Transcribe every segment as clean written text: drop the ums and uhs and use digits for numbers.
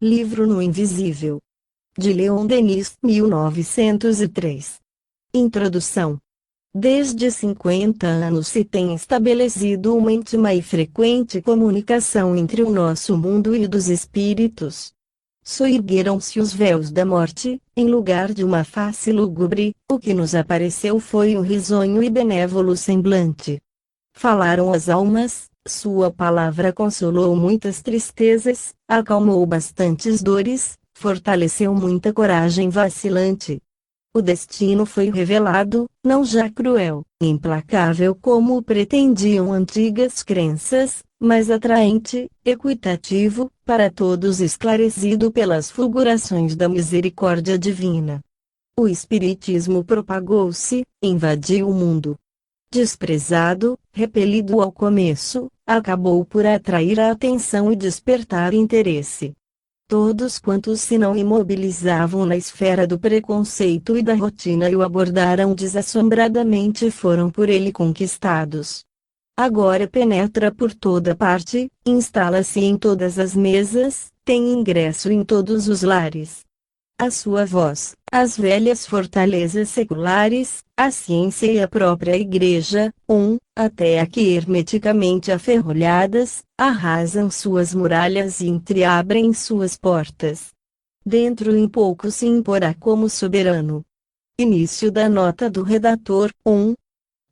Livro no Invisível. De Leon Denis, 1903. Introdução. Desde 50 anos se tem estabelecido uma íntima e frequente comunicação entre o nosso mundo e o dos espíritos. Soergueram-se os véus da morte, em lugar de uma face lúgubre, o que nos apareceu foi um risonho e benévolo semblante. Falaram as almas, sua palavra consolou muitas tristezas, acalmou bastantes dores, fortaleceu muita coragem vacilante. O destino foi revelado, não já cruel, implacável como o pretendiam antigas crenças, mas atraente, equitativo, para todos esclarecido pelas fulgurações da misericórdia divina. O espiritismo propagou-se, invadiu o mundo. Desprezado, repelido ao começo, acabou por atrair a atenção e despertar interesse. Todos quantos se não imobilizavam na esfera do preconceito e da rotina e o abordaram desassombradamente foram por ele conquistados. Agora penetra por toda parte, instala-se em todas as mesas, tem ingresso em todos os lares. A sua voz, as velhas fortalezas seculares, a ciência e a própria Igreja, até aqui hermeticamente aferrolhadas, arrasam suas muralhas e entreabrem suas portas. Dentro em pouco se imporá como soberano. Início da nota do redator.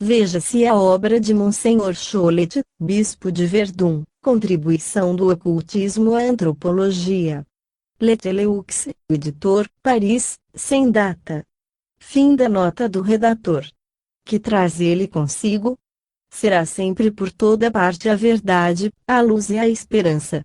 Veja-se a obra de Monsenhor Cholet, bispo de Verdun, Contribuição do Ocultismo à Antropologia. Leteleux, editor, Paris, sem data. Fim da nota do redator. Que traz ele consigo? Será sempre por toda parte a verdade, a luz e a esperança.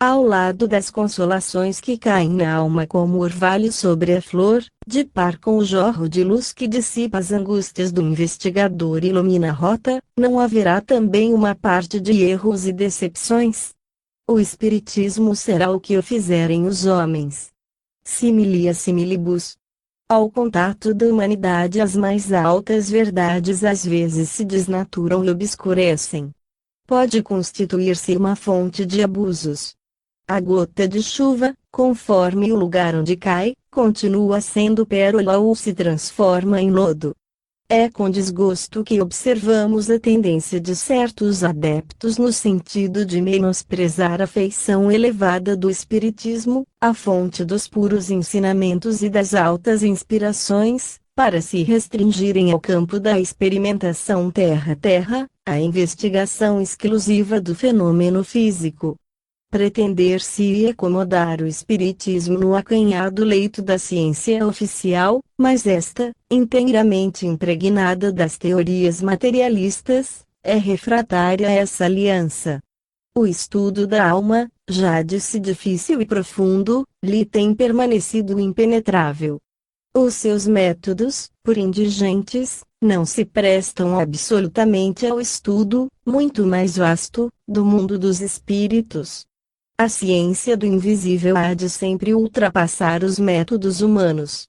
Ao lado das consolações que caem na alma como orvalho sobre a flor, de par com o jorro de luz que dissipa as angústias do investigador e ilumina a rota, não haverá também uma parte de erros e decepções? O Espiritismo será o que o fizerem os homens. Similia similibus. Ao contato da humanidade as mais altas verdades às vezes se desnaturam e obscurecem. Pode constituir-se uma fonte de abusos. A gota de chuva, conforme o lugar onde cai, continua sendo pérola ou se transforma em lodo. É com desgosto que observamos a tendência de certos adeptos no sentido de menosprezar a feição elevada do Espiritismo, a fonte dos puros ensinamentos e das altas inspirações, para se restringirem ao campo da experimentação terra-terra, a investigação exclusiva do fenômeno físico. Pretender-se acomodar o Espiritismo no acanhado leito da ciência oficial, mas esta, inteiramente impregnada das teorias materialistas, é refratária a essa aliança. O estudo da alma, já disse difícil e profundo, lhe tem permanecido impenetrável. Os seus métodos, por indigentes, não se prestam absolutamente ao estudo, muito mais vasto, do mundo dos espíritos. A ciência do invisível há de sempre ultrapassar os métodos humanos.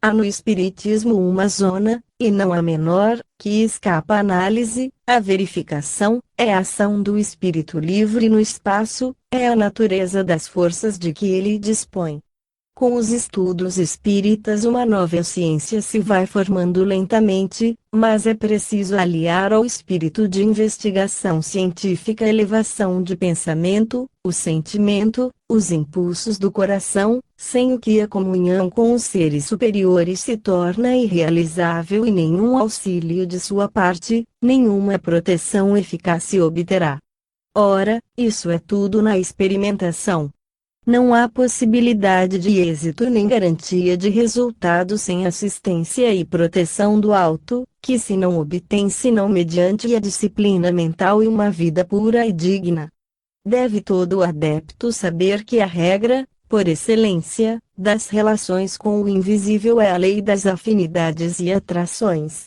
Há no Espiritismo uma zona, e não a menor, que escapa à análise, à verificação, é a ação do espírito livre no espaço, é a natureza das forças de que ele dispõe. Com os estudos espíritas uma nova ciência se vai formando lentamente, mas é preciso aliar ao espírito de investigação científica a elevação de pensamento, o sentimento, os impulsos do coração, sem o que a comunhão com os seres superiores se torna irrealizável e nenhum auxílio de sua parte, nenhuma proteção eficaz se obterá. Ora, isso é tudo na experimentação. Não há possibilidade de êxito nem garantia de resultado sem assistência e proteção do alto, que se não obtém senão mediante a disciplina mental e uma vida pura e digna. Deve todo adepto saber que a regra, por excelência, das relações com o invisível é a lei das afinidades e atrações.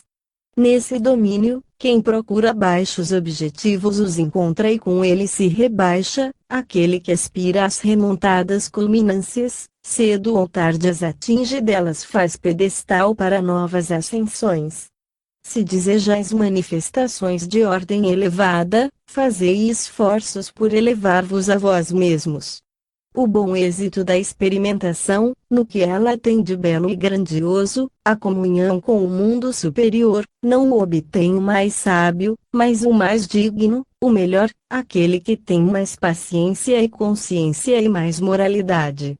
Nesse domínio, quem procura baixos objetivos os encontra e com ele se rebaixa, aquele que aspira às remontadas culminâncias, cedo ou tarde as atinge e delas faz pedestal para novas ascensões. Se desejais manifestações de ordem elevada, fazei esforços por elevar-vos a vós mesmos. O bom êxito da experimentação, no que ela tem de belo e grandioso, a comunhão com o mundo superior, não o obtém o mais sábio, mas o mais digno, o melhor, aquele que tem mais paciência e consciência e mais moralidade.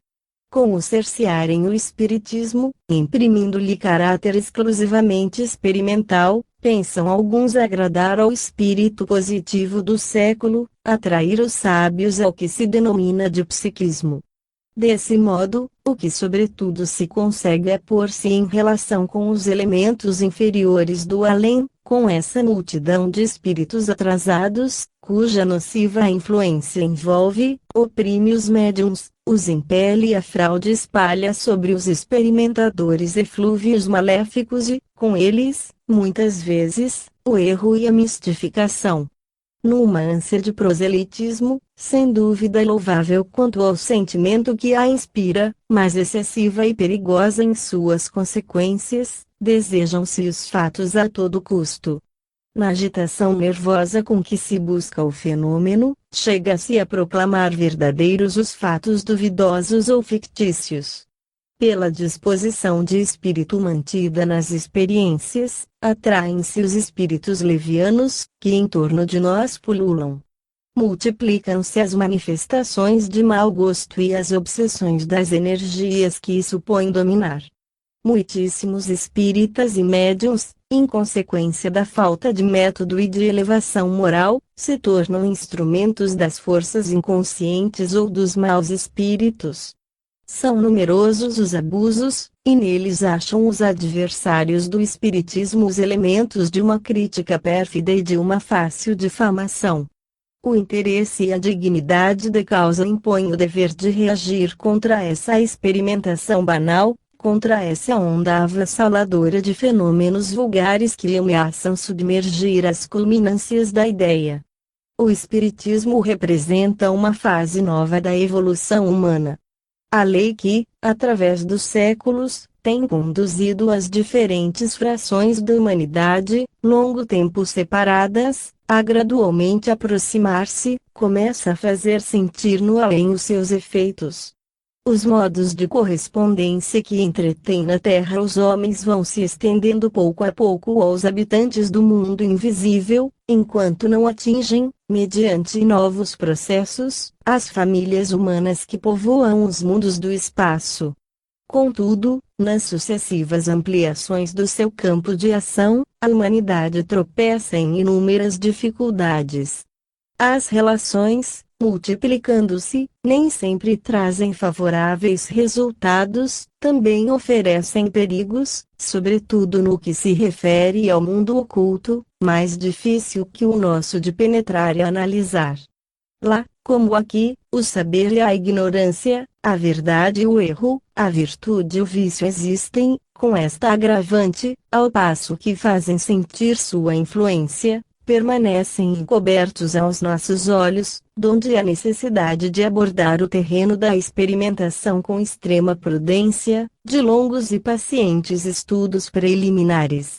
Com o cercearem o espiritismo, imprimindo-lhe caráter exclusivamente experimental, pensam alguns agradar ao espírito positivo do século, atrair os sábios ao que se denomina de psiquismo. Desse modo, o que sobretudo se consegue é pôr-se em relação com os elementos inferiores do além, com essa multidão de espíritos atrasados, cuja nociva influência envolve, oprime os médiuns, os impele à fraude e espalha sobre os experimentadores eflúvios maléficos e, com eles, muitas vezes, o erro e a mistificação. Numa ânsia de proselitismo, sem dúvida louvável quanto ao sentimento que a inspira, mas excessiva e perigosa em suas consequências, desejam-se os fatos a todo custo. Na agitação nervosa com que se busca o fenômeno, chega-se a proclamar verdadeiros os fatos duvidosos ou fictícios. Pela disposição de espírito mantida nas experiências, atraem-se os espíritos levianos, que em torno de nós pululam. Multiplicam-se as manifestações de mau gosto e as obsessões das energias que supõem dominar. Muitíssimos espíritas e médiuns, em consequência da falta de método e de elevação moral, se tornam instrumentos das forças inconscientes ou dos maus espíritos. São numerosos os abusos, e neles acham os adversários do espiritismo os elementos de uma crítica pérfida e de uma fácil difamação. O interesse e a dignidade da causa impõem o dever de reagir contra essa experimentação banal, contra essa onda avassaladora de fenômenos vulgares que ameaçam submergir as culminâncias da ideia. O espiritismo representa uma fase nova da evolução humana. A lei que, através dos séculos, tem conduzido as diferentes frações da humanidade, longo tempo separadas, a gradualmente aproximar-se, começa a fazer sentir no além os seus efeitos. Os modos de correspondência que entretêm na Terra os homens vão se estendendo pouco a pouco aos habitantes do mundo invisível, enquanto não atingem, mediante novos processos, as famílias humanas que povoam os mundos do espaço. Contudo, nas sucessivas ampliações do seu campo de ação, a humanidade tropeça em inúmeras dificuldades. As relações, multiplicando-se, nem sempre trazem favoráveis resultados, também oferecem perigos, sobretudo no que se refere ao mundo oculto, mais difícil que o nosso de penetrar e analisar. Lá, como aqui, o saber e a ignorância, a verdade e o erro, a virtude e o vício existem, com esta agravante, ao passo que fazem sentir sua influência, permanecem encobertos aos nossos olhos, donde há necessidade de abordar o terreno da experimentação com extrema prudência, de longos e pacientes estudos preliminares.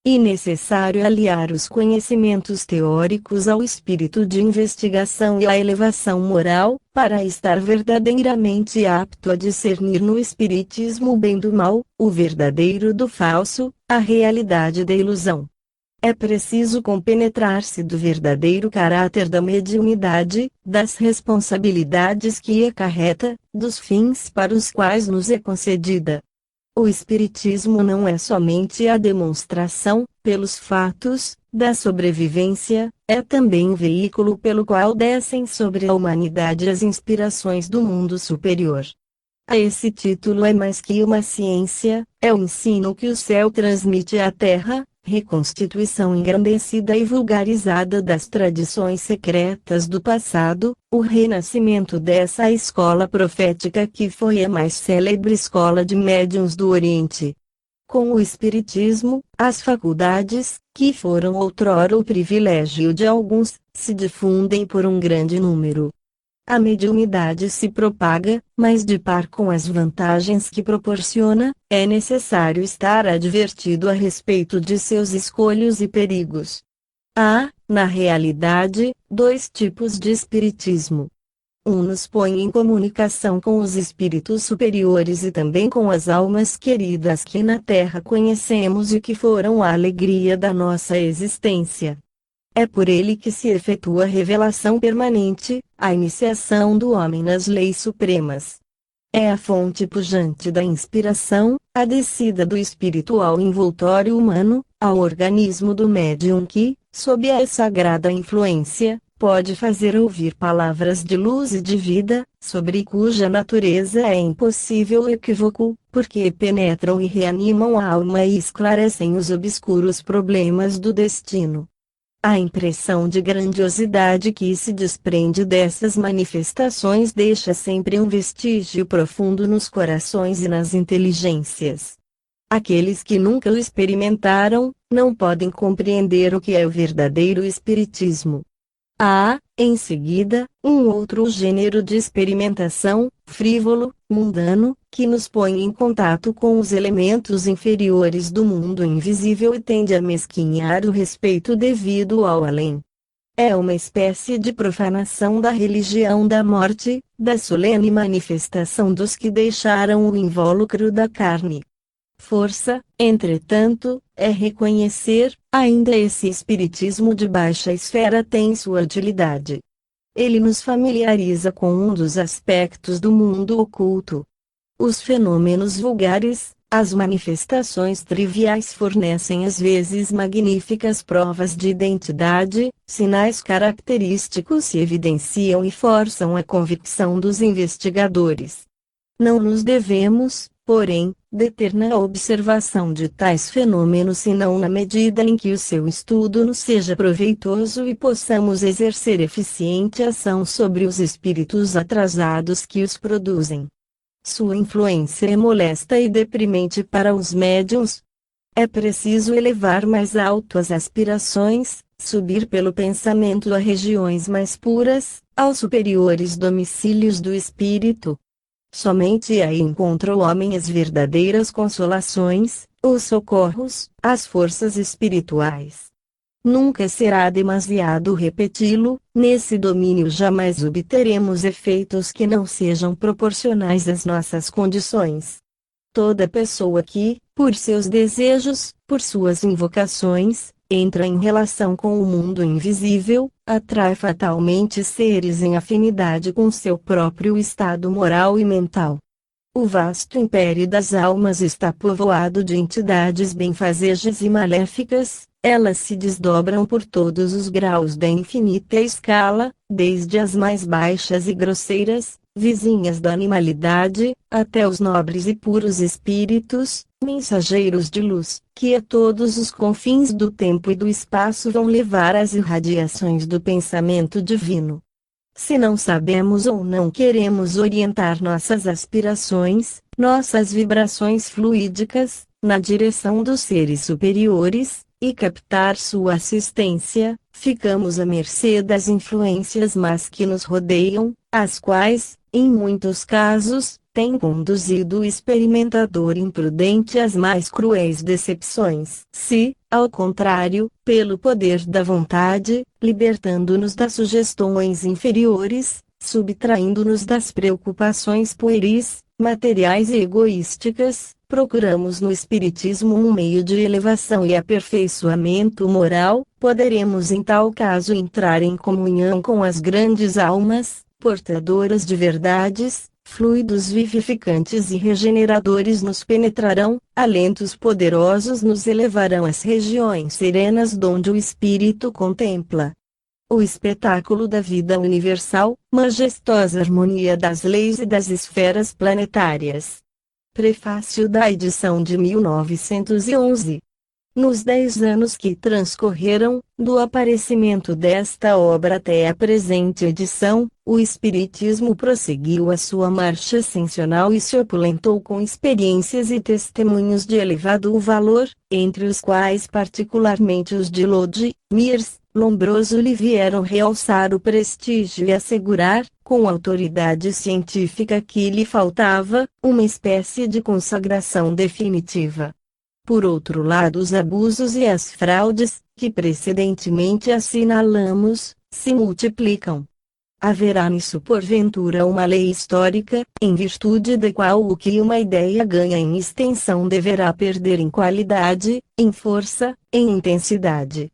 E necessário aliar os conhecimentos teóricos ao espírito de investigação e à elevação moral, para estar verdadeiramente apto a discernir no espiritismo o bem do mal, o verdadeiro do falso, a realidade da ilusão. É preciso compenetrar-se do verdadeiro caráter da mediunidade, das responsabilidades que acarreta, dos fins para os quais nos é concedida. O espiritismo não é somente a demonstração, pelos fatos, da sobrevivência, é também o veículo pelo qual descem sobre a humanidade as inspirações do mundo superior. A esse título é mais que uma ciência, é o ensino que o céu transmite à terra, reconstituição engrandecida e vulgarizada das tradições secretas do passado, o renascimento dessa escola profética que foi a mais célebre escola de médiuns do Oriente. Com o Espiritismo, as faculdades, que foram outrora o privilégio de alguns, se difundem por um grande número. A mediunidade se propaga, mas de par com as vantagens que proporciona, é necessário estar advertido a respeito de seus escolhos e perigos. Há, na realidade, dois tipos de espiritismo. Nos põe em comunicação com os espíritos superiores e também com as almas queridas que na Terra conhecemos e que foram a alegria da nossa existência. É por ele que se efetua a revelação permanente, a iniciação do homem nas leis supremas. É a fonte pujante da inspiração, a descida do espírito ao envoltório humano, ao organismo do médium que, sob a sagrada influência, pode fazer ouvir palavras de luz e de vida, sobre cuja natureza é impossível equívoco, porque penetram e reanimam a alma e esclarecem os obscuros problemas do destino. A impressão de grandiosidade que se desprende dessas manifestações deixa sempre um vestígio profundo nos corações e nas inteligências. Aqueles que nunca o experimentaram, não podem compreender o que é o verdadeiro espiritismo. Há, em seguida, um outro gênero de experimentação, frívolo, mundano, que nos põe em contato com os elementos inferiores do mundo invisível e tende a mesquinhar o respeito devido ao além. É uma espécie de profanação da religião da morte, da solene manifestação dos que deixaram o invólucro da carne. Força, entretanto, é reconhecer, ainda esse espiritismo de baixa esfera tem sua utilidade. Ele nos familiariza com um dos aspectos do mundo oculto. Os fenômenos vulgares, as manifestações triviais fornecem às vezes magníficas provas de identidade, sinais característicos se evidenciam e forçam a convicção dos investigadores. Não nos devemos, porém, deter na observação de tais fenômenos senão na medida em que o seu estudo nos seja proveitoso e possamos exercer eficiente ação sobre os espíritos atrasados que os produzem. Sua influência é molesta e deprimente para os médiuns. É preciso elevar mais alto as aspirações, subir pelo pensamento a regiões mais puras, aos superiores domicílios do espírito. Somente aí encontra o homem as verdadeiras consolações, os socorros, as forças espirituais. Nunca será demasiado repeti-lo, nesse domínio jamais obteremos efeitos que não sejam proporcionais às nossas condições. Toda pessoa que, por seus desejos, por suas invocações, entra em relação com o mundo invisível, atrai fatalmente seres em afinidade com seu próprio estado moral e mental. O vasto império das almas está povoado de entidades benfazejas e maléficas, elas se desdobram por todos os graus da infinita escala, desde as mais baixas e grosseiras, vizinhas da animalidade, até os nobres e puros espíritos, mensageiros de luz, que a todos os confins do tempo e do espaço vão levar as irradiações do pensamento divino. Se não sabemos ou não queremos orientar nossas aspirações, nossas vibrações fluídicas, na direção dos seres superiores, e captar sua assistência, ficamos à mercê das influências más que nos rodeiam, as quais, em muitos casos, têm conduzido o experimentador imprudente às mais cruéis decepções. Se, ao contrário, pelo poder da vontade, libertando-nos das sugestões inferiores, subtraindo-nos das preocupações pueris, materiais e egoísticas, procuramos no Espiritismo um meio de elevação e aperfeiçoamento moral, poderemos em tal caso entrar em comunhão com as grandes almas, portadoras de verdades, fluidos vivificantes e regeneradores nos penetrarão, alentos poderosos nos elevarão às regiões serenas donde o Espírito contempla o espetáculo da vida universal, majestosa harmonia das leis e das esferas planetárias. Prefácio da edição de 1911. Nos 10 anos que transcorreram, do aparecimento desta obra até a presente edição, o Espiritismo prosseguiu a sua marcha ascensional e se opulentou com experiências e testemunhos de elevado valor, entre os quais particularmente os de Lodi, Mirs, Lombroso lhe vieram realçar o prestígio e assegurar, com a autoridade científica que lhe faltava, uma espécie de consagração definitiva. Por outro lado, os abusos e as fraudes, que precedentemente assinalamos, se multiplicam. Haverá nisso porventura uma lei histórica, em virtude da qual o que uma ideia ganha em extensão deverá perder em qualidade, em força, em intensidade.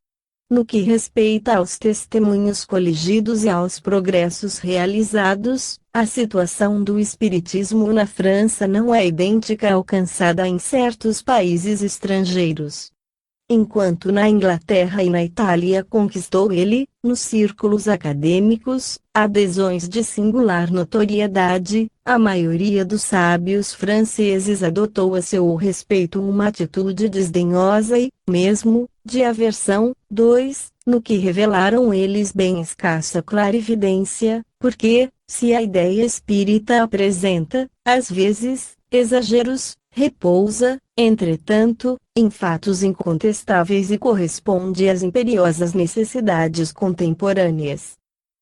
No que respeita aos testemunhos coligidos e aos progressos realizados, a situação do espiritismo na França não é idêntica à alcançada em certos países estrangeiros. Enquanto na Inglaterra e na Itália conquistou ele, nos círculos acadêmicos, adesões de singular notoriedade, a maioria dos sábios franceses adotou a seu respeito uma atitude desdenhosa e, mesmo, de aversão. 2. No que revelaram eles bem escassa clarividência, porque, se a ideia espírita apresenta, às vezes, exageros, repousa, entretanto, em fatos incontestáveis e corresponde às imperiosas necessidades contemporâneas.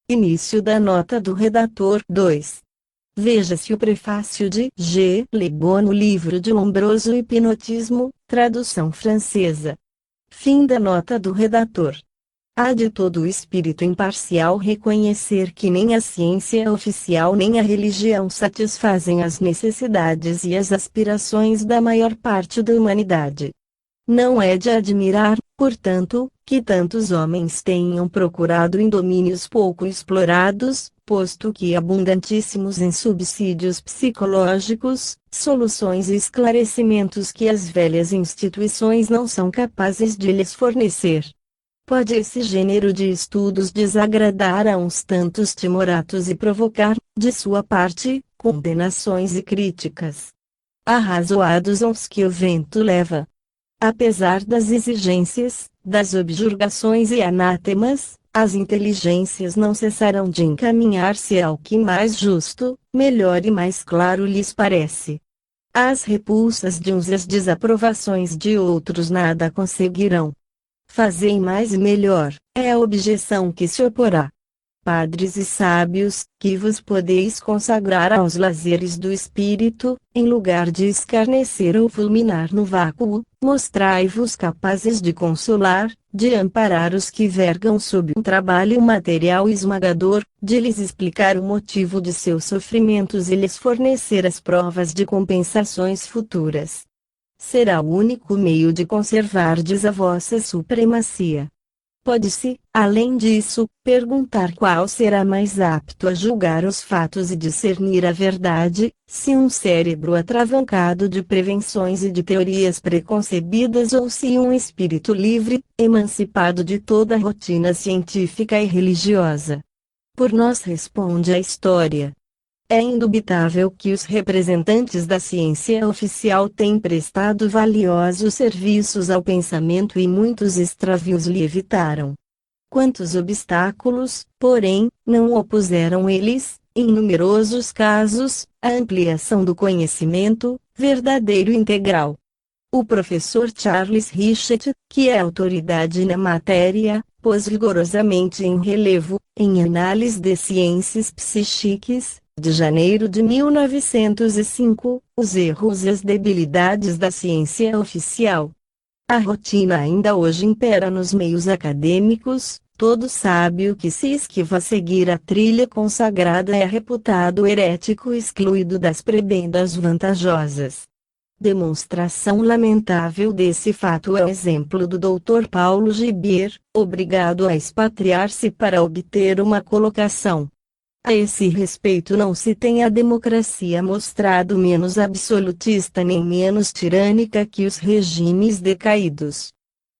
Início da nota do redator. 2. Veja-se o prefácio de G. Le Bon no livro de Lombroso Hipnotismo, tradução francesa. Fim da nota do redator. Há de todo o espírito imparcial reconhecer que nem a ciência oficial nem a religião satisfazem as necessidades e as aspirações da maior parte da humanidade. Não é de admirar, portanto, que tantos homens tenham procurado em domínios pouco explorados, posto que abundantíssimos em subsídios psicológicos, soluções e esclarecimentos que as velhas instituições não são capazes de lhes fornecer. Pode esse gênero de estudos desagradar a uns tantos timoratos e provocar, de sua parte, condenações e críticas. Arrazoados aos que o vento leva. Apesar das exigências, das objurgações e anátemas, as inteligências não cessarão de encaminhar-se ao que mais justo, melhor e mais claro lhes parece. As repulsas de uns e as desaprovações de outros nada conseguirão. Fazei mais e melhor, é a objeção que se oporá. Padres e sábios, que vos podeis consagrar aos lazeres do espírito, em lugar de escarnecer ou fulminar no vácuo, mostrai-vos capazes de consolar, de amparar os que vergam sob um trabalho material esmagador, de lhes explicar o motivo de seus sofrimentos e lhes fornecer as provas de compensações futuras. Será o único meio de conservardes a vossa supremacia. Pode-se, além disso, perguntar qual será mais apto a julgar os fatos e discernir a verdade, se um cérebro atravancado de prevenções e de teorias preconcebidas ou se um espírito livre, emancipado de toda a rotina científica e religiosa. Por nós responde a história. É indubitável que os representantes da ciência oficial têm prestado valiosos serviços ao pensamento e muitos extravios lhe evitaram. Quantos obstáculos, porém, não opuseram eles, em numerosos casos, à ampliação do conhecimento, verdadeiro e integral. O professor Charles Richet, que é autoridade na matéria, pôs rigorosamente em relevo, em Análise de Ciências Psíquicas, de janeiro de 1905, os erros e as debilidades da ciência oficial. A rotina ainda hoje impera nos meios acadêmicos, todo sábio que se esquiva a seguir a trilha consagrada é reputado herético excluído das prebendas vantajosas. Demonstração lamentável desse fato é o exemplo do Dr. Paulo Gibier, obrigado a expatriar-se para obter uma colocação. A esse respeito não se tem a democracia mostrado menos absolutista nem menos tirânica que os regimes decaídos.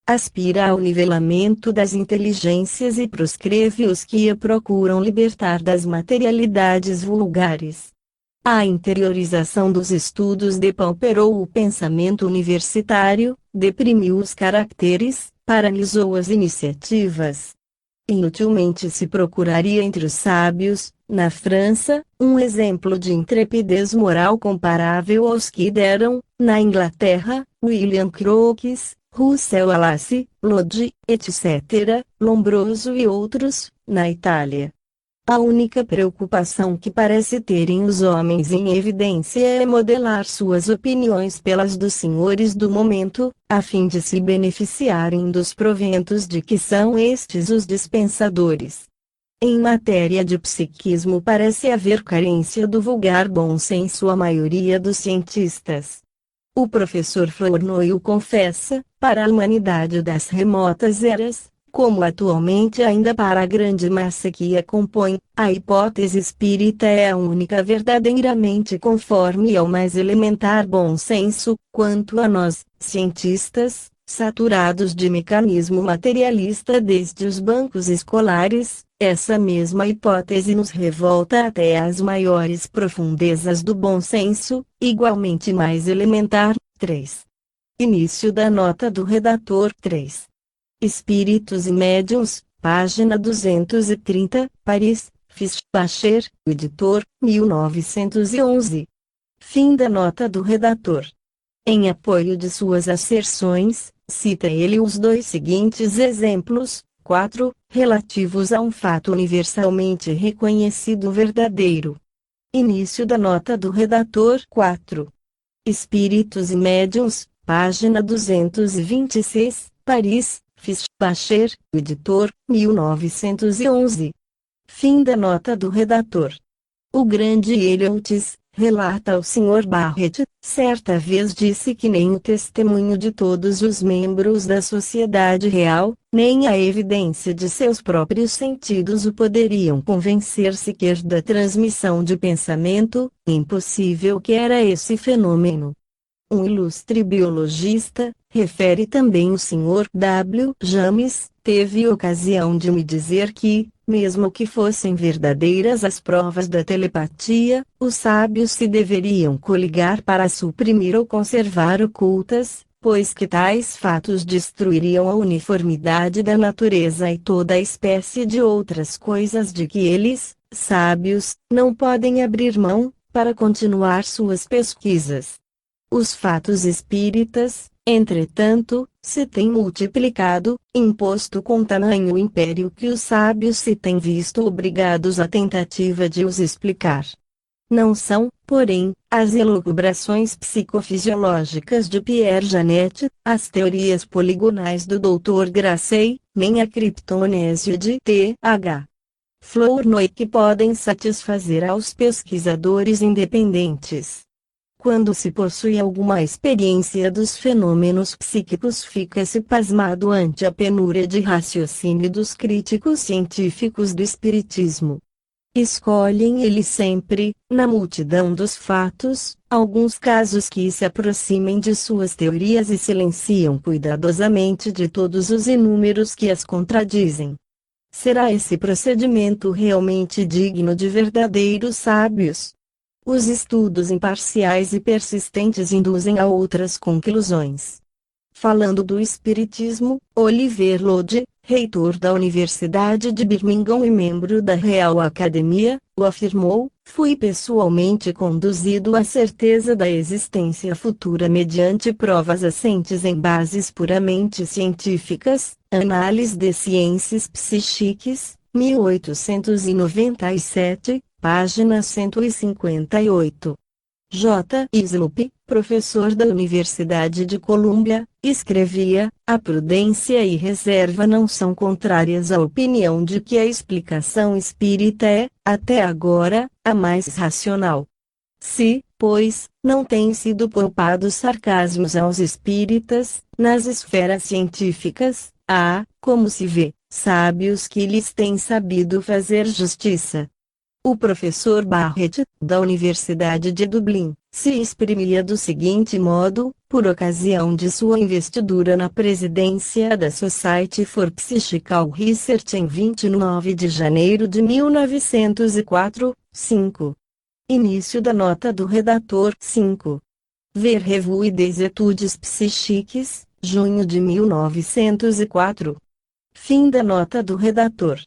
Aspira ao nivelamento das inteligências e proscreve os que a procuram libertar das materialidades vulgares. A interiorização dos estudos depauperou o pensamento universitário, deprimiu os caracteres, paralisou as iniciativas. Inutilmente se procuraria entre os sábios, na França, um exemplo de intrepidez moral comparável aos que deram, na Inglaterra, William Crookes, Russell Wallace, Lodge, etc., Lombroso e outros, na Itália. A única preocupação que parece terem os homens em evidência é modelar suas opiniões pelas dos senhores do momento, a fim de se beneficiarem dos proventos de que são estes os dispensadores. Em matéria de psiquismo parece haver carência do vulgar bom senso à maioria dos cientistas. O professor Flournoy o confessa, para a humanidade das remotas eras, como atualmente ainda para a grande massa que a compõe, a hipótese espírita é a única verdadeiramente conforme ao mais elementar bom senso, quanto a nós, cientistas, saturados de mecanismo materialista desde os bancos escolares, essa mesma hipótese nos revolta até às maiores profundezas do bom senso, igualmente mais elementar. 3. Início da nota do redator. 3. Espíritos e Médiuns, página 230, Paris, Fischbacher, editor, 1911. Fim da nota do redator. Em apoio de suas asserções, cita ele os dois seguintes exemplos: 4. Relativos a um fato universalmente reconhecido verdadeiro. Início da nota do redator. 4. Espíritos e Médiuns, página 226, Paris, Fischbacher, editor, 1911. Fim da nota do redator. O grande Eliottis, relata o Sr. Barrett, certa vez disse que nem o testemunho de todos os membros da sociedade real, nem a evidência de seus próprios sentidos o poderiam convencer sequer da transmissão de pensamento, impossível que era esse fenômeno. Um ilustre biologista, refere também o Sr. W. James, teve ocasião de me dizer que, mesmo que fossem verdadeiras as provas da telepatia, os sábios se deveriam coligar para suprimir ou conservar ocultas, pois que tais fatos destruiriam a uniformidade da natureza e toda a espécie de outras coisas de que eles, sábios, não podem abrir mão, para continuar suas pesquisas. Os fatos espíritas, entretanto, se têm multiplicado, imposto com tamanho império que os sábios se têm visto obrigados à tentativa de os explicar. Não são, porém, as elucubrações psicofisiológicas de Pierre Janet, as teorias poligonais do Dr. Gracey, nem a criptonésio de T.H. Flournoy que podem satisfazer aos pesquisadores independentes. Quando se possui alguma experiência dos fenômenos psíquicos, fica-se pasmado ante a penúria de raciocínio dos críticos científicos do espiritismo. Escolhem eles sempre, na multidão dos fatos, alguns casos que se aproximem de suas teorias e silenciam cuidadosamente de todos os inúmeros que as contradizem. Será esse procedimento realmente digno de verdadeiros sábios? Os estudos imparciais e persistentes induzem a outras conclusões. Falando do Espiritismo, Oliver Lodge, reitor da Universidade de Birmingham e membro da Real Academia, o afirmou: fui pessoalmente conduzido à certeza da existência futura mediante provas assentes em bases puramente científicas, Análise de Ciências Psíquicas, 1897, página 158. J. Sloop, professor da Universidade de Colômbia, escrevia: a prudência e reserva não são contrárias à opinião de que a explicação espírita é, até agora, a mais racional. Se, pois, não têm sido poupados sarcasmos aos espíritas, nas esferas científicas, há, como se vê, sábios que lhes têm sabido fazer justiça. O professor Barrett, da Universidade de Dublin, se exprimia do seguinte modo, por ocasião de sua investidura na presidência da Society for Psychical Research em 29 de janeiro de 1904, 5. Início da nota do redator. 5. Ver Revue des Études Psychiques, junho de 1904. Fim da nota do redator.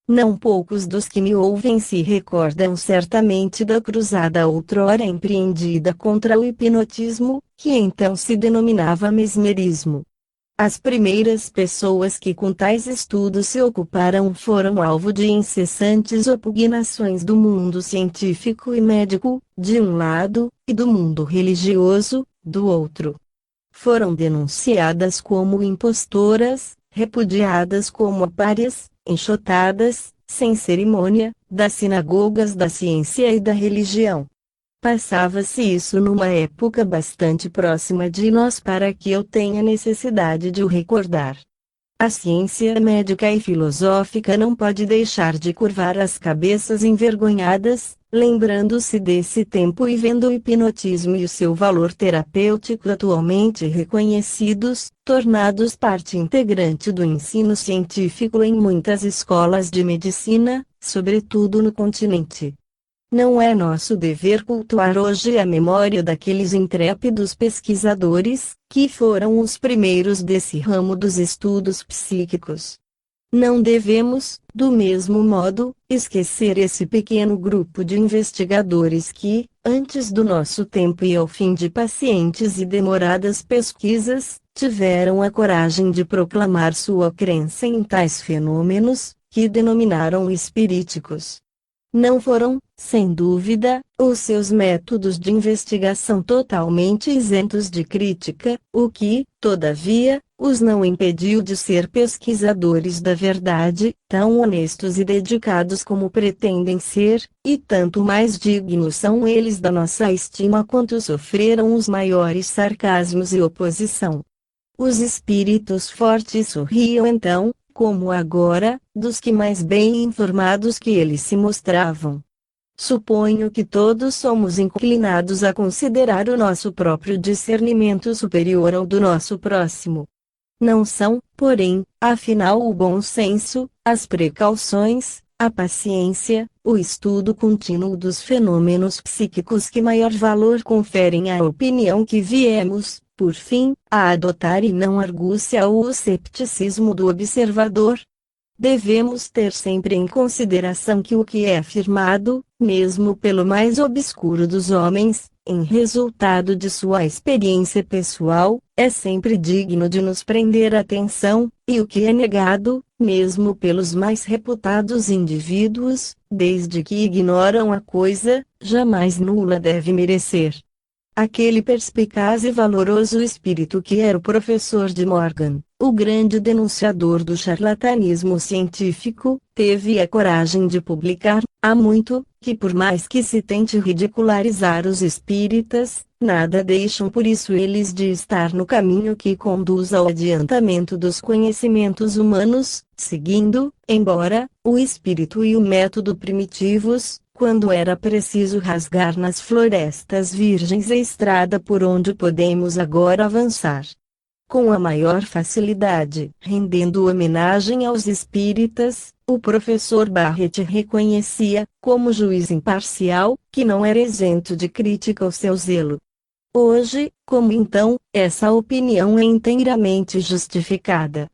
Não poucos dos que me ouvem se recordam certamente da cruzada outrora empreendida contra o hipnotismo, que então se denominava mesmerismo. As primeiras pessoas que com tais estudos se ocuparam foram alvo de incessantes opugnações do mundo científico e médico, de um lado, e do mundo religioso, do outro. Foram denunciadas como impostoras, repudiadas como párias, enxotadas, sem cerimônia, das sinagogas da ciência e da religião. Passava-se isso numa época bastante próxima de nós para que eu tenha necessidade de o recordar. A ciência médica e filosófica não pode deixar de curvar as cabeças envergonhadas, lembrando-se desse tempo e vendo o hipnotismo e o seu valor terapêutico atualmente reconhecidos, tornados parte integrante do ensino científico em muitas escolas de medicina, sobretudo no continente. Não é nosso dever cultuar hoje a memória daqueles intrépidos pesquisadores, que foram os primeiros desse ramo dos estudos psíquicos. Não devemos, do mesmo modo, esquecer esse pequeno grupo de investigadores que, antes do nosso tempo e ao fim de pacientes e demoradas pesquisas, tiveram a coragem de proclamar sua crença em tais fenômenos, que denominaram espiríticos. Não foram, sem dúvida, os seus métodos de investigação totalmente isentos de crítica, o que, todavia, os não impediu de ser pesquisadores da verdade, tão honestos e dedicados como pretendem ser, e tanto mais dignos são eles da nossa estima quanto sofreram os maiores sarcasmos e oposição. Os espíritos fortes sorriam então, como agora, dos que mais bem informados que eles se mostravam. Suponho que todos somos inclinados a considerar o nosso próprio discernimento superior ao do nosso próximo. Não são, porém, afinal o bom senso, as precauções, a paciência, o estudo contínuo dos fenômenos psíquicos que maior valor conferem à opinião que viemos, por fim, a adotar e não a argúcia ou o cepticismo do observador. Devemos ter sempre em consideração que o que é afirmado, mesmo pelo mais obscuro dos homens, em resultado de sua experiência pessoal, é sempre digno de nos prender atenção, e o que é negado, mesmo pelos mais reputados indivíduos, desde que ignoram a coisa, jamais nula deve merecer. Aquele perspicaz e valoroso espírito que era o professor de Morgan, o grande denunciador do charlatanismo científico, teve a coragem de publicar, há muito, que por mais que se tente ridicularizar os espíritas, nada deixam por isso eles de estar no caminho que conduz ao adiantamento dos conhecimentos humanos, seguindo, embora, o espírito e o método primitivos, quando era preciso rasgar nas florestas virgens a estrada por onde podemos agora avançar com a maior facilidade. Rendendo homenagem aos espíritas, o professor Barrett reconhecia, como juiz imparcial, que não era isento de crítica ao seu zelo. Hoje, como então, essa opinião é inteiramente justificada.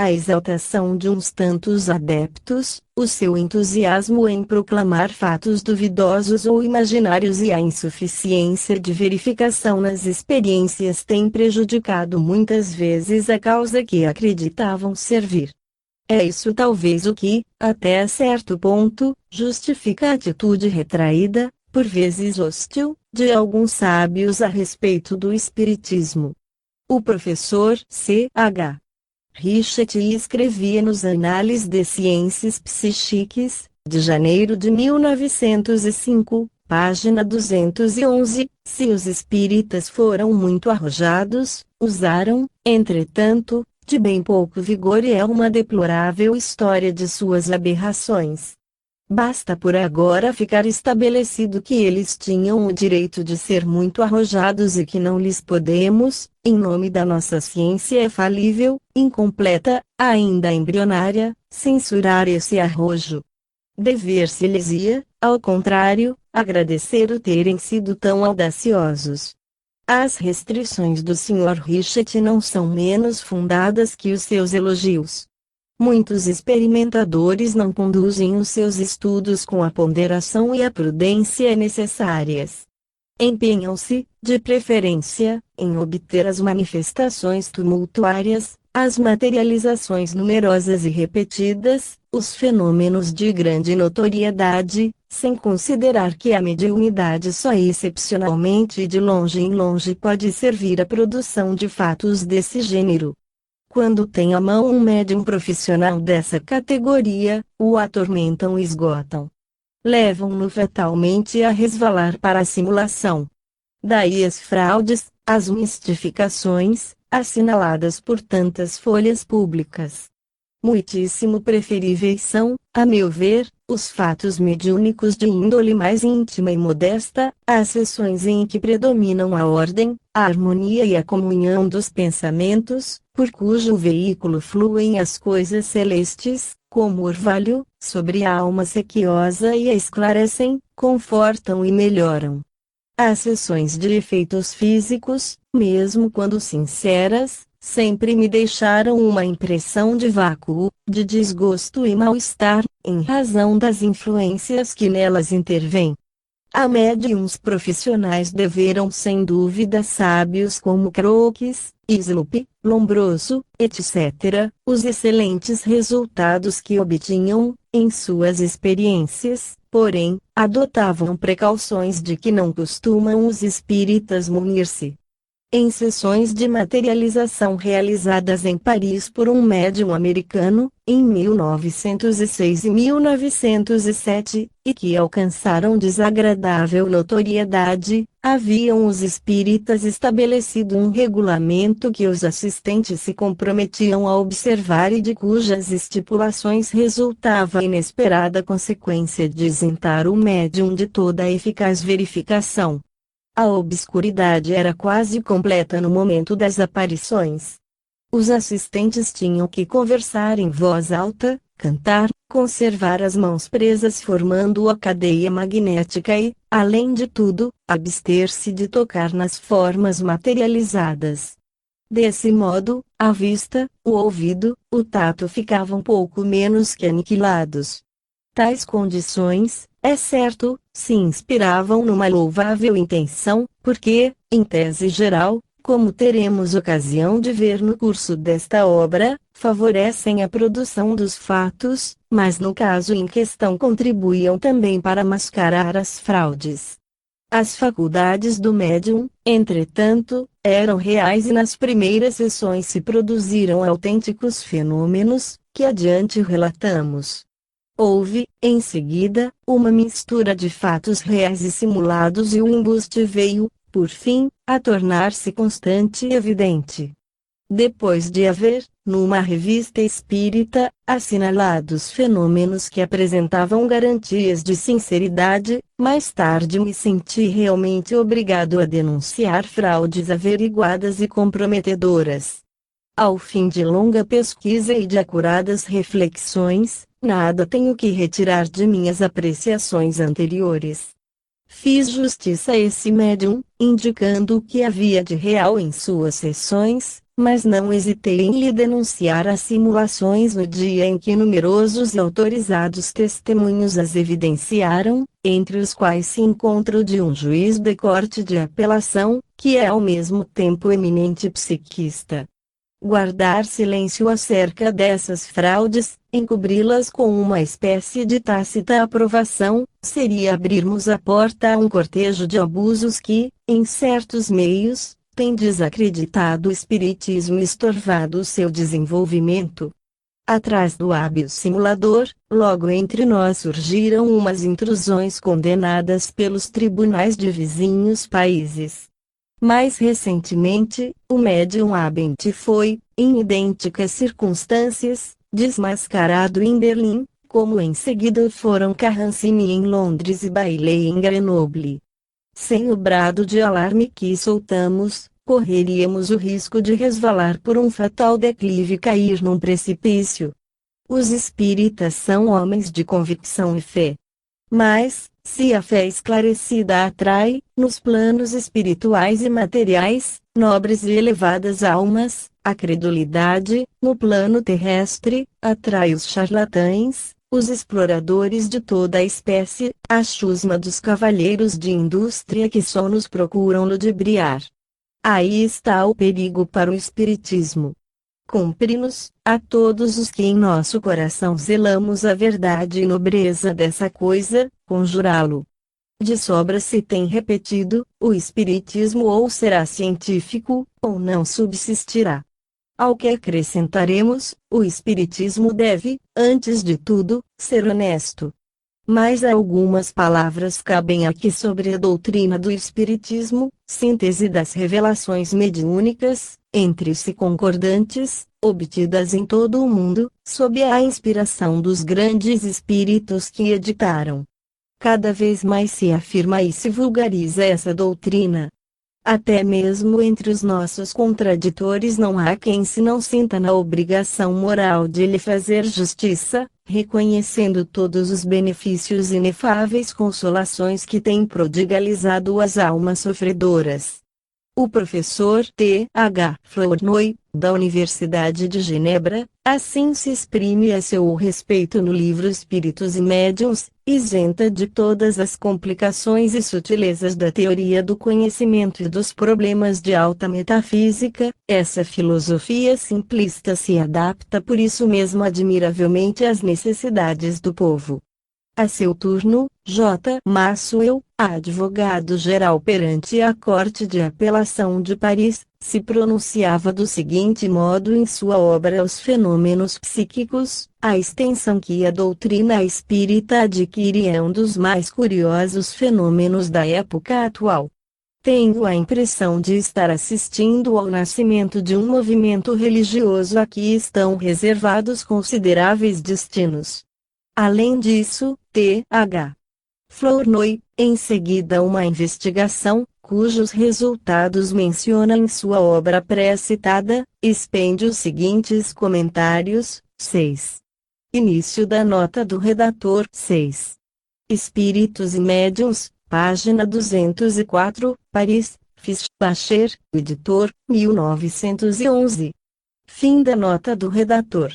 A exaltação de uns tantos adeptos, o seu entusiasmo em proclamar fatos duvidosos ou imaginários e a insuficiência de verificação nas experiências têm prejudicado muitas vezes a causa que acreditavam servir. É isso talvez o que, até certo ponto, justifica a atitude retraída, por vezes hostil, de alguns sábios a respeito do espiritismo. O professor C.H. Richet escrevia nos Anales de Ciências Psíquicas, de janeiro de 1905, página 211, se os espíritas foram muito arrojados, usaram, entretanto, de bem pouco vigor e é uma deplorável história de suas aberrações. Basta por agora ficar estabelecido que eles tinham o direito de ser muito arrojados e que não lhes podemos, em nome da nossa ciência falível, incompleta, ainda embrionária, censurar esse arrojo. Dever-se-lhes-ia, ao contrário, agradecer o terem sido tão audaciosos. As restrições do Sr. Richet não são menos fundadas que os seus elogios. Muitos experimentadores não conduzem os seus estudos com a ponderação e a prudência necessárias. Empenham-se, de preferência, em obter as manifestações tumultuárias, as materializações numerosas e repetidas, os fenômenos de grande notoriedade, sem considerar que a mediunidade só excepcionalmente e de longe em longe pode servir à produção de fatos desse gênero. Quando tem à mão um médium profissional dessa categoria, o atormentam e esgotam. Levam-no fatalmente a resvalar para a simulação. Daí as fraudes, as mistificações, assinaladas por tantas folhas públicas. Muitíssimo preferíveis são, a meu ver, os fatos mediúnicos de índole mais íntima e modesta, as sessões em que predominam a ordem, a harmonia e a comunhão dos pensamentos, por cujo veículo fluem as coisas celestes, como orvalho, sobre a alma sequiosa e a esclarecem, confortam e melhoram. As sessões de efeitos físicos, mesmo quando sinceras, sempre me deixaram uma impressão de vácuo, de desgosto e mal-estar, em razão das influências que nelas intervêm. Há médiuns profissionais deveram sem dúvida sábios como Crookes, Sloop, Lombroso, etc., os excelentes resultados que obtinham, em suas experiências, porém, adotavam precauções de que não costumam os espíritas munir-se. Em sessões de materialização realizadas em Paris por um médium americano, em 1906 e 1907, e que alcançaram desagradável notoriedade, haviam os espíritas estabelecido um regulamento que os assistentes se comprometiam a observar e de cujas estipulações resultava a inesperada consequência de isentar o médium de toda a eficaz verificação. A obscuridade era quase completa no momento das aparições. Os assistentes tinham que conversar em voz alta, cantar, conservar as mãos presas formando a cadeia magnética e, além de tudo, abster-se de tocar nas formas materializadas. Desse modo, a vista, o ouvido, o tato ficavam pouco menos que aniquilados. Tais condições, é certo, se inspiravam numa louvável intenção, porque, em tese geral, como teremos ocasião de ver no curso desta obra, favorecem a produção dos fatos, mas no caso em questão contribuíam também para mascarar as fraudes. As faculdades do médium, entretanto, eram reais e nas primeiras sessões se produziram autênticos fenômenos, que adiante relatamos. Houve, em seguida, uma mistura de fatos reais e simulados e o embuste veio, por fim, a tornar-se constante e evidente. Depois de haver, numa revista espírita, assinalados fenômenos que apresentavam garantias de sinceridade, mais tarde me senti realmente obrigado a denunciar fraudes averiguadas e comprometedoras. Ao fim de longa pesquisa e de acuradas reflexões, nada tenho que retirar de minhas apreciações anteriores. Fiz justiça a esse médium, indicando o que havia de real em suas sessões, mas não hesitei em lhe denunciar as simulações no dia em que numerosos e autorizados testemunhos as evidenciaram, entre os quais se encontra o de um juiz de corte de apelação, que é ao mesmo tempo eminente psiquista. Guardar silêncio acerca dessas fraudes, encobri-las com uma espécie de tácita aprovação, seria abrirmos a porta a um cortejo de abusos que, em certos meios, tem desacreditado o espiritismo e estorvado o seu desenvolvimento. Atrás do hábil simulador, logo entre nós surgiram umas intrusões condenadas pelos tribunais de vizinhos países. Mais recentemente, o médium Abent foi, em idênticas circunstâncias, desmascarado em Berlim, como em seguida foram Carrancini em Londres e Bailey em Grenoble. Sem o brado de alarme que soltamos, correríamos o risco de resvalar por um fatal declive e cair num precipício. Os espíritas são homens de convicção e fé. Mas, se a fé esclarecida atrai, nos planos espirituais e materiais, nobres e elevadas almas, a credulidade, no plano terrestre, atrai os charlatães, os exploradores de toda a espécie, a chusma dos cavalheiros de indústria que só nos procuram ludibriar. Aí está o perigo para o espiritismo. Cumpre-nos, a todos os que em nosso coração zelamos a verdade e nobreza dessa coisa, conjurá-lo. De sobra se tem repetido, o espiritismo ou será científico, ou não subsistirá. Ao que acrescentaremos, o Espiritismo deve, antes de tudo, ser honesto. Mas algumas palavras cabem aqui sobre a doutrina do Espiritismo, síntese das revelações mediúnicas, entre si concordantes, obtidas em todo o mundo, sob a inspiração dos grandes espíritos que editaram. Cada vez mais se afirma e se vulgariza essa doutrina. Até mesmo entre os nossos contraditores não há quem se não sinta na obrigação moral de lhe fazer justiça, reconhecendo todos os benefícios e inefáveis consolações que tem prodigalizado às almas sofredoras. O professor T.H. Flournoy, da Universidade de Genebra, assim se exprime a seu respeito no livro Espíritos e Médiuns, isenta de todas as complicações e sutilezas da teoria do conhecimento e dos problemas de alta metafísica, essa filosofia simplista se adapta por isso mesmo admiravelmente às necessidades do povo. A seu turno, J. Maxwell, advogado-geral perante a Corte de Apelação de Paris, se pronunciava do seguinte modo em sua obra Os Fenômenos Psíquicos: a extensão que a doutrina espírita adquire é um dos mais curiosos fenômenos da época atual. Tenho a impressão de estar assistindo ao nascimento de um movimento religioso a que estão reservados consideráveis destinos. Além disso, T.H. Flournoy, em seguida uma investigação, cujos resultados menciona em sua obra pré-citada, expende os seguintes comentários: 6. Início da nota do redator. 6. Espíritos e Médiuns, página 204, Paris, Fischbacher, editor, 1911. Fim da nota do redator.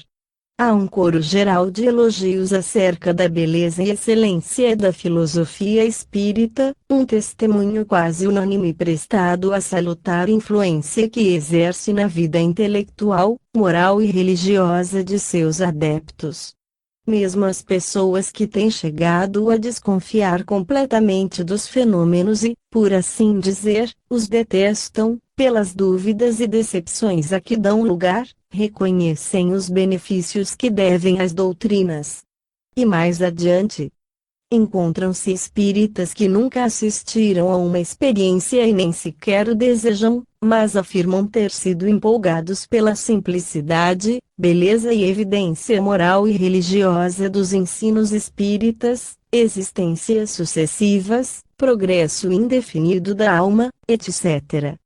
Há um coro geral de elogios acerca da beleza e excelência da filosofia espírita, um testemunho quase unânime prestado à salutar influência que exerce na vida intelectual, moral e religiosa de seus adeptos. Mesmo as pessoas que têm chegado a desconfiar completamente dos fenômenos e, por assim dizer, os detestam, pelas dúvidas e decepções a que dão lugar, reconhecem os benefícios que devem às doutrinas. E mais adiante, encontram-se espíritas que nunca assistiram a uma experiência e nem sequer o desejam, mas afirmam ter sido empolgados pela simplicidade, beleza e evidência moral e religiosa dos ensinos espíritas, existências sucessivas, progresso indefinido da alma, etc.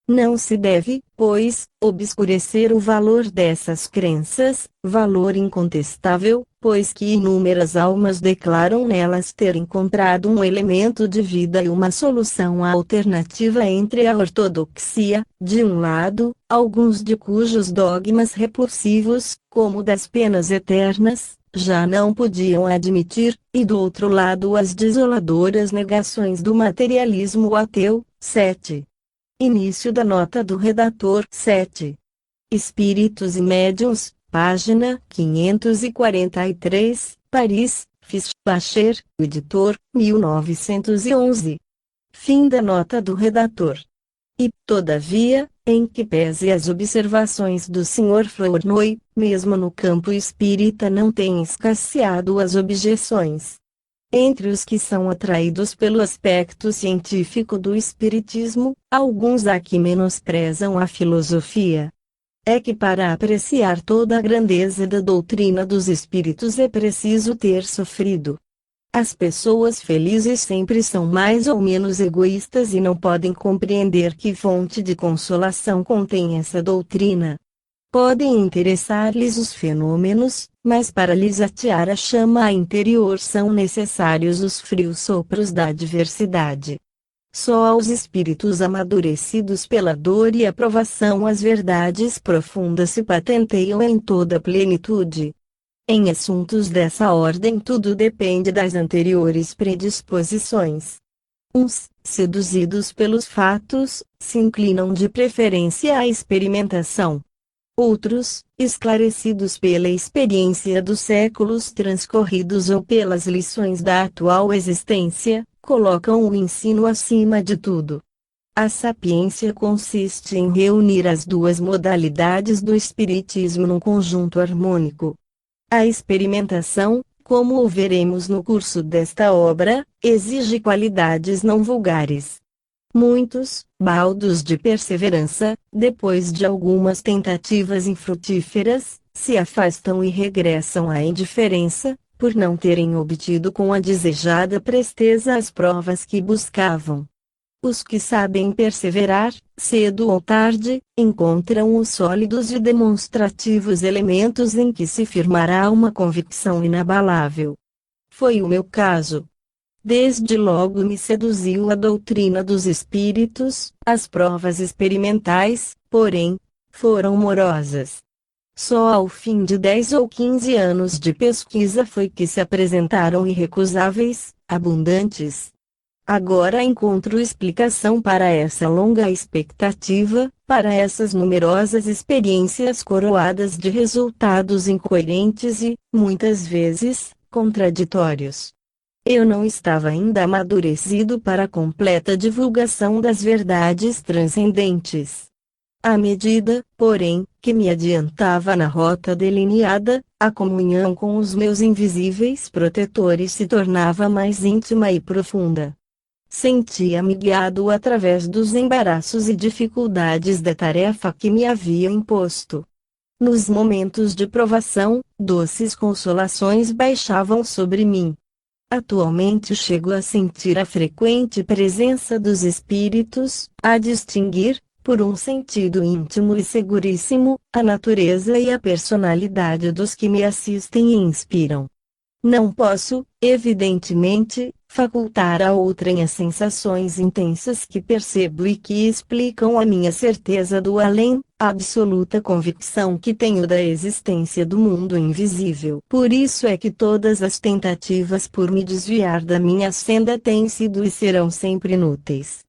Não se deve, pois, obscurecer o valor dessas crenças, valor incontestável, pois que inúmeras almas declaram nelas ter encontrado um elemento de vida e uma solução alternativa entre a ortodoxia, de um lado, alguns de cujos dogmas repulsivos, como o das penas eternas, já não podiam admitir, e do outro lado as desoladoras negações do materialismo ateu. 7. Início da nota do redator. 7. Espíritos e Médiuns, página 543, Paris, Fischbacher, editor, 1911. Fim da nota do redator. E, todavia, em que pese as observações do Sr. Flournoy, mesmo no campo espírita não têm escasseado as objeções. Entre os que são atraídos pelo aspecto científico do espiritismo, alguns há que menosprezam a filosofia. É que para apreciar toda a grandeza da doutrina dos espíritos é preciso ter sofrido. As pessoas felizes sempre são mais ou menos egoístas e não podem compreender que fonte de consolação contém essa doutrina. Podem interessar-lhes os fenômenos, mas para lhes atear a chama interior são necessários os frios sopros da adversidade. Só aos espíritos amadurecidos pela dor e a provação as verdades profundas se patenteiam em toda a plenitude. Em assuntos dessa ordem tudo depende das anteriores predisposições. Uns, seduzidos pelos fatos, se inclinam de preferência à experimentação. Outros, esclarecidos pela experiência dos séculos transcorridos ou pelas lições da atual existência, colocam o ensino acima de tudo. A sapiência consiste em reunir as duas modalidades do espiritismo num conjunto harmônico. A experimentação, como o veremos no curso desta obra, exige qualidades não vulgares. Muitos, baldos de perseverança, depois de algumas tentativas infrutíferas, se afastam e regressam à indiferença, por não terem obtido com a desejada presteza as provas que buscavam. Os que sabem perseverar, cedo ou tarde, encontram os sólidos e demonstrativos elementos em que se firmará uma convicção inabalável. Foi o meu caso. Desde logo me seduziu a doutrina dos espíritos, as provas experimentais, porém, foram morosas. Só ao fim de 10 ou 15 anos de pesquisa foi que se apresentaram irrecusáveis, abundantes. Agora encontro explicação para essa longa expectativa, para essas numerosas experiências coroadas de resultados incoerentes e, muitas vezes, contraditórios. Eu não estava ainda amadurecido para a completa divulgação das verdades transcendentes. À medida, porém, que me adiantava na rota delineada, a comunhão com os meus invisíveis protetores se tornava mais íntima e profunda. Sentia-me guiado através dos embaraços e dificuldades da tarefa que me havia imposto. Nos momentos de provação, doces consolações baixavam sobre mim. Atualmente chego a sentir a frequente presença dos espíritos, a distinguir, por um sentido íntimo e seguríssimo, a natureza e a personalidade dos que me assistem e inspiram. Não posso, evidentemente, facultar a outrem as sensações intensas que percebo e que explicam a minha certeza do além, a absoluta convicção que tenho da existência do mundo invisível. Por isso é que todas as tentativas por me desviar da minha senda têm sido e serão sempre inúteis.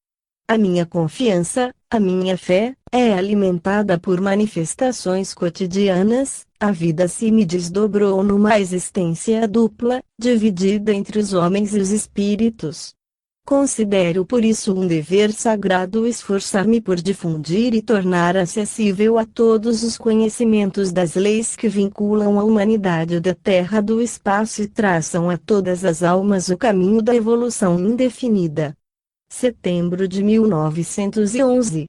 A minha confiança, a minha fé, é alimentada por manifestações cotidianas. A vida se me desdobrou numa existência dupla, dividida entre os homens e os espíritos. Considero por isso um dever sagrado esforçar-me por difundir e tornar acessível a todos os conhecimentos das leis que vinculam a humanidade da Terra do espaço e traçam a todas as almas o caminho da evolução indefinida. Setembro de 1911